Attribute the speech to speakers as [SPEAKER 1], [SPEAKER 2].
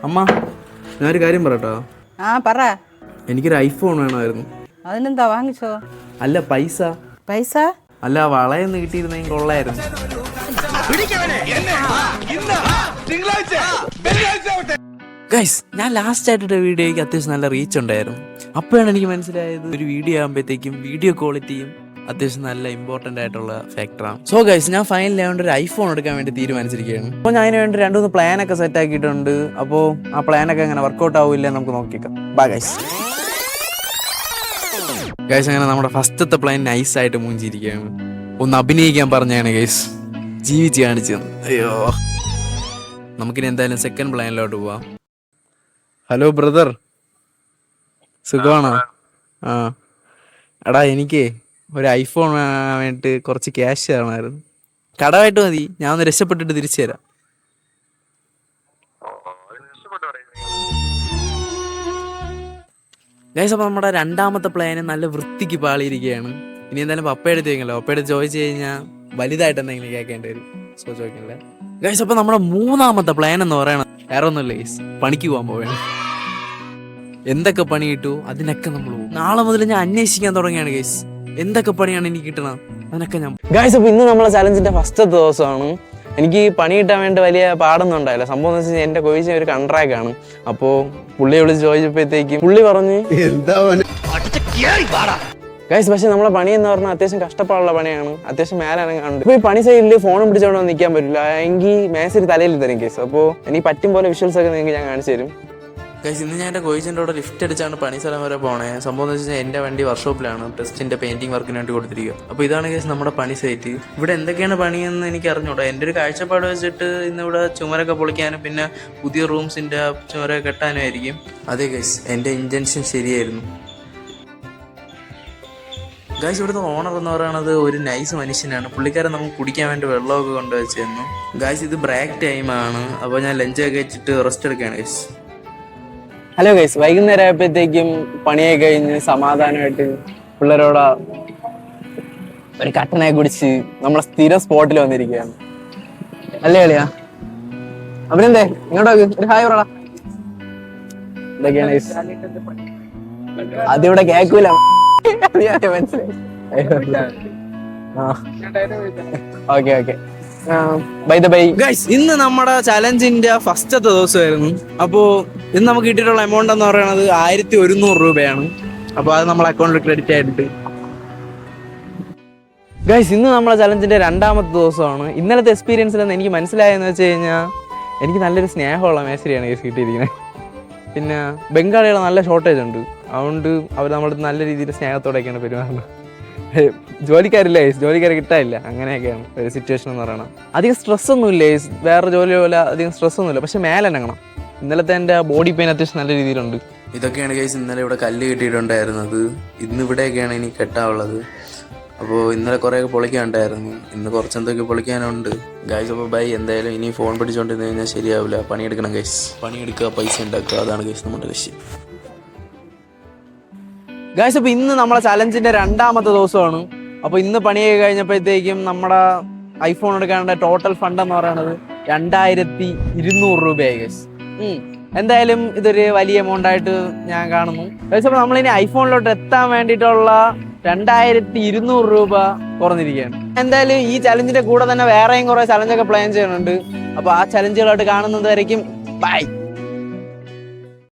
[SPEAKER 1] അമ്മ, ഞാനൊരു കാര്യം പറയട്ടോ.
[SPEAKER 2] ആ പറ.
[SPEAKER 1] എനിക്കൊരു ഐഫോൺ വേണമായിരുന്നു.
[SPEAKER 2] അതിനെന്താ വാങ്ങിച്ചോ?
[SPEAKER 1] അല്ല പൈസ.
[SPEAKER 2] പൈസ?
[SPEAKER 1] അല്ല വളയൊന്ന് കിട്ടിയിരുന്നെങ്കിൽ കൊള്ളായിരുന്നു. ഗൈസ്, ഞാൻ ലാസ്റ്റ് ആയിട്ടൊരു വീഡിയോയ്ക്ക് അത്യാവശ്യം നല്ല റീച്ച് ഉണ്ടായിരുന്നു. അപ്പോഴാണ് എനിക്ക് മനസ്സിലായത് ഒരു വീഡിയോ ആകുമ്പോഴത്തേക്കും വീഡിയോ ക്വാളിറ്റിയും അത്യാവശ്യം നല്ല ഇമ്പോർട്ടൻ്റ് ആയിട്ടുള്ള ഫാക്ടറാണ്. സോ ഗൈസ്, ഞാൻ ഫൈനലി ആയതുകൊണ്ട് ഒരു ഐഫോൺ എടുക്കാൻ വേണ്ടി തീരുമാനിച്ചിരിക്കുകയാണ്. അപ്പോൾ ഞാൻ അതിന് വേണ്ടി 2-3 പ്ലാനൊക്കെ സെറ്റ് ആക്കിയിട്ടുണ്ട്. അപ്പോൾ ആ പ്ലാനൊക്കെ എങ്ങനെ വർക്കൗട്ട് ആവില്ല നമുക്ക് നോക്കിക്കാം. Bye guys. ഗൈസ്, അങ്ങനെ നമ്മുടെ ഫസ്റ്റത്തെ പ്ലാൻ നൈസായിട്ട് മൂഞ്ചിരിക്കുകയാണ്. ഒന്ന് അഭിനയിക്കാൻ പറഞ്ഞാണ് ഗൈസ്, ജീവിച്ച് കാണിച്ചു. അയ്യോ, നമുക്കിനി എന്തായാലും സെക്കൻഡ് പ്ലാനിലോട്ട് പോവാം. ഹലോ ബ്രദർ, സുഖമാണോ? ആ എടാ, എനിക്ക് ഒരു ഐഫോൺ വാങ്ങാൻ വേണ്ടിയിട്ട് കുറച്ച് ക്യാഷ് തരണമായിരുന്നു. കടമായിട്ട് മതി, ഞാൻ ഒന്ന് രക്ഷപ്പെട്ടിട്ട് തിരിച്ചു തരാം. ഗൈസ്, അപ്പോൾ നമ്മുടെ രണ്ടാമത്തെ പ്ലാന് നല്ല വൃത്തിക്ക് പാളിയിരിക്കുകയാണ്. ഇനി എന്തായാലും പപ്പയെടുത്ത് ചോദിക്കല്ലോ. പപ്പയെടുത്ത് ചോദിച്ചു കഴിഞ്ഞാൽ വലുതായിട്ട് എന്തെങ്കിലും കേൾക്കേണ്ടി വരും. സോ ചോദിക്കല്ലേ ഗൈസ്. അപ്പോൾ നമ്മുടെ മൂന്നാമത്തെ പ്ലാൻ എന്ന് പറയണത് വേറെ ഒന്നുമില്ല ഗൈസ്, പണിക്ക് പോകാൻ പോവുകയാണ്. എന്തൊക്കെ പണി കിട്ടു അതിനൊക്കെ നമ്മൾ പോകും. നാളെ മുതൽ ഞാൻ അന്വേഷിക്കാൻ തുടങ്ങിയാണ് ഗൈസ്, എന്തൊക്കെ പണിയാണ് എനിക്ക് കിട്ടണം അതിനൊക്കെ ഞാൻ. ഗൈസ്, അപ്പോൾ ഇന്ന് നമ്മളെ ചലഞ്ചിന്റെ ഫസ്റ്റത്തെ ദിവസമാണ്. എനിക്ക് പണി കിട്ടാൻ വേണ്ടി വലിയ പാടൊന്നും ഉണ്ടായില്ല. സംഭവം എന്ന് വെച്ചാൽ എൻ്റെ കോഴിച്ച ഒരു കൺട്രാക്റ്റാണ്. അപ്പോൾ പുള്ളിയെ വിളിച്ച് ചോദിച്ചപ്പോഴത്തേക്കും പുള്ളി പറഞ്ഞു ഗൈസ്, പക്ഷെ നമ്മളെ പണി എന്ന് പറഞ്ഞാൽ അത്യാവശ്യം കഷ്ടപ്പാടുള്ള പണിയാണ്. അത്യാവശ്യം മേലനങ്ങാണ്ട്. ഇപ്പോൾ ഈ പണി സൈഡിൽ ഫോണും പിടിച്ചോണ്ട് നിൽക്കാൻ പറ്റില്ല. എങ്കിൽ മേശരി തലയിൽ തരും കേസ്. അപ്പോൾ എനിക്ക് പറ്റും പോലെ വിഷ്വൽസ് ഒക്കെ നിങ്ങൾക്ക് ഞാൻ കാണിച്ചു തരും. ഗൈസ്, ഇന്ന് ഞാൻ എൻ്റെ കോഴിച്ചിൻ്റെ കൂടെ ലിഫ്റ്റ് അടിച്ചാണ് പണി സ്ഥലം വരെ പോണേ. സംഭവം എന്ന് വെച്ചാൽ എൻ്റെ വണ്ടി വർക്ക്ഷോപ്പിലാണ് ടെസ്റ്റിൻ്റെ പെയിൻറ്റിങ് വർക്കിന് വേണ്ടി കൊടുത്തിരിക്കുക. അപ്പോൾ ഇതാണ് ഗൈസ് നമ്മുടെ പണി സൈറ്റ്. ഇവിടെ എന്തൊക്കെയാണ് പണിയെന്ന് എനിക്ക് അറിഞ്ഞൂടാ. എൻ്റെ ഒരു കാഴ്ചപ്പാട് വെച്ചിട്ട് ഇന്നിവിടെ ചുമരൊക്കെ പൊളിക്കാനും പിന്നെ പുതിയ റൂംസിൻ്റെ ചുമരൊക്കെ കെട്ടാനും ആയിരിക്കും. അതെ ഗൈസ്, എൻ്റെ ഇൻറ്റൻഷൻ ശരിയായിരുന്നു. ഗൈസ്, ഇവിടുത്തെ ഓണർ എന്ന് പറയുന്നത് ഒരു നൈസ് മനുഷ്യനാണ്. പുള്ളിക്കാരൻ നമുക്ക് കുടിക്കാൻ വേണ്ടി വെള്ളമൊക്കെ കൊണ്ടുവച്ച് തന്നു. ഗൈസ്, ഇത് ബ്രേക്ക് ടൈമാണ്. അപ്പോൾ ഞാൻ ലഞ്ചൊക്കെ വെച്ചിട്ട് റെസ്റ്റ് എടുക്കുകയാണ് ഗൈസ്. ഹലോ ഗൈസ്, വൈകുന്നേരം ആയപ്പോഴത്തേക്കും പണിയൊക്കെ കഴിഞ്ഞ് സമാധാനമായിട്ട് പിള്ളേരോട് ഒരു കട്ടനെ കുടിച്ച് നമ്മളെ സ്ഥിരം സ്പോട്ടിൽ വന്നിരിക്കുകയാണ്. അല്ലേ കളിയാ? അവനെന്തേ ഇങ്ങോട്ടൊക്കെ ഒരു ഹായ് പറ. എന്തൊക്കെയാണ് ഗൈസ്? അതിവിടെ കേൾക്കൂല. ഇന്ന് നമ്മുടെ ചലഞ്ചിന്റെ ഫസ്റ്റത്തെ ദിവസമായിരുന്നു. അപ്പോ ഇന്ന് നമുക്ക് കിട്ടിയിട്ടുള്ള എമൗണ്ട് എന്ന് പറയുന്നത് 1100 രൂപയാണ്. അപ്പൊ അത് നമ്മളെ അക്കൗണ്ടിൽ ക്രെഡിറ്റ് ആയിട്ട്. ഗൈസ്, ഇന്ന് നമ്മളെ ചലഞ്ചിന്റെ രണ്ടാമത്തെ ദിവസമാണ്. ഇന്നലത്തെ എക്സ്പീരിയൻസിൽ നിന്ന് എനിക്ക് മനസ്സിലായെന്ന് വെച്ച് കഴിഞ്ഞാൽ എനിക്ക് നല്ലൊരു സ്നേഹമുള്ള മേശരിയാണ് ഗൈസ് കിട്ടിയിരിക്കുന്നത്. പിന്നെ ബംഗാളികളെ നല്ല ഷോർട്ടേജ് ഉണ്ട്. അതുകൊണ്ട് അവർ നമ്മുടെ നല്ല രീതിയിൽ സ്നേഹത്തോടെയൊക്കെയാണ് പെരുമാറുന്നത്. ജോലിക്കാരില്ല ഗൈസ്, ജോലിക്കാരെ കിട്ടാനില്ല. അങ്ങനെയൊക്കെയാണ് ഒരു സിറ്റുവേഷൻ എന്ന് പറയണം. അധികം സ്ട്രെസ്സൊന്നും ഇല്ല ഗൈസ്, വേറെ ജോലി പോലെ അധികം സ്ട്രെസ്സൊന്നുമില്ല. പക്ഷെ മേലനങ്ങണം. ഇന്നലത്തെ എൻ്റെ ബോഡി പെയിൻ അത്യാവശ്യം നല്ല രീതിയിലുണ്ട്. ഇതൊക്കെയാണ് ഗൈസ് ഇന്നലെ ഇവിടെ കല്ല് കിട്ടിയിട്ടുണ്ടായിരുന്നത്. ഇന്നിവിടെയൊക്കെയാണ് ഇനി കെട്ടാനുള്ളത്. അപ്പോൾ ഇന്നലെ കുറേയൊക്കെ പൊളിക്കാനുണ്ടായിരുന്നു. ഇന്ന് കുറച്ചെന്തൊക്കെ പൊളിക്കാനുണ്ട് ഗൈസ്. അപ്പോൾ ബൈ. എന്തായാലും ഇനി ഫോൺ പിടിച്ചുകൊണ്ടിരുന്ന് കഴിഞ്ഞാൽ ശരിയാവില്ല. പണിയെടുക്കണം ഗൈസ്, പണിയെടുക്കുക, പൈസ ഉണ്ടാക്കുക, അതാണ് ഗൈസ് നമ്മുടെ ലക്ഷ്യം. ഗൈസ്, അപ്പോൾ ഇന്ന് നമ്മളെ ചലഞ്ചിന്റെ രണ്ടാമത്തെ ദിവസമാണ്. അപ്പോൾ ഇന്ന് പണിയൊക്കെ കഴിഞ്ഞപ്പോഴത്തേക്കും നമ്മുടെ ഐഫോൺ എടുക്കാനുള്ള ടോട്ടൽ ഫണ്ട് എന്ന് പറയുന്നത് 2200 രൂപയായി ഗൈസ്. എന്തായാലും ഇതൊരു വലിയ എമൗണ്ട് ആയിട്ട് ഞാൻ കാണുന്നു ഗൈസ്. അപ്പോൾ നമ്മളിനി ഐഫോണിലോട്ട് എത്താൻ വേണ്ടിയിട്ടുള്ള 2200 രൂപ കുറഞ്ഞിരിക്കുകയാണ്. എന്തായാലും ഈ ചലഞ്ചിന്റെ കൂടെ തന്നെ വേറെയും കുറെ ചലഞ്ചൊക്കെ പ്ലാൻ ചെയ്യുന്നുണ്ട്. അപ്പോൾ ആ ചലഞ്ചുകളായിട്ട് കാണുന്നത് വരയ്ക്കും ബൈ.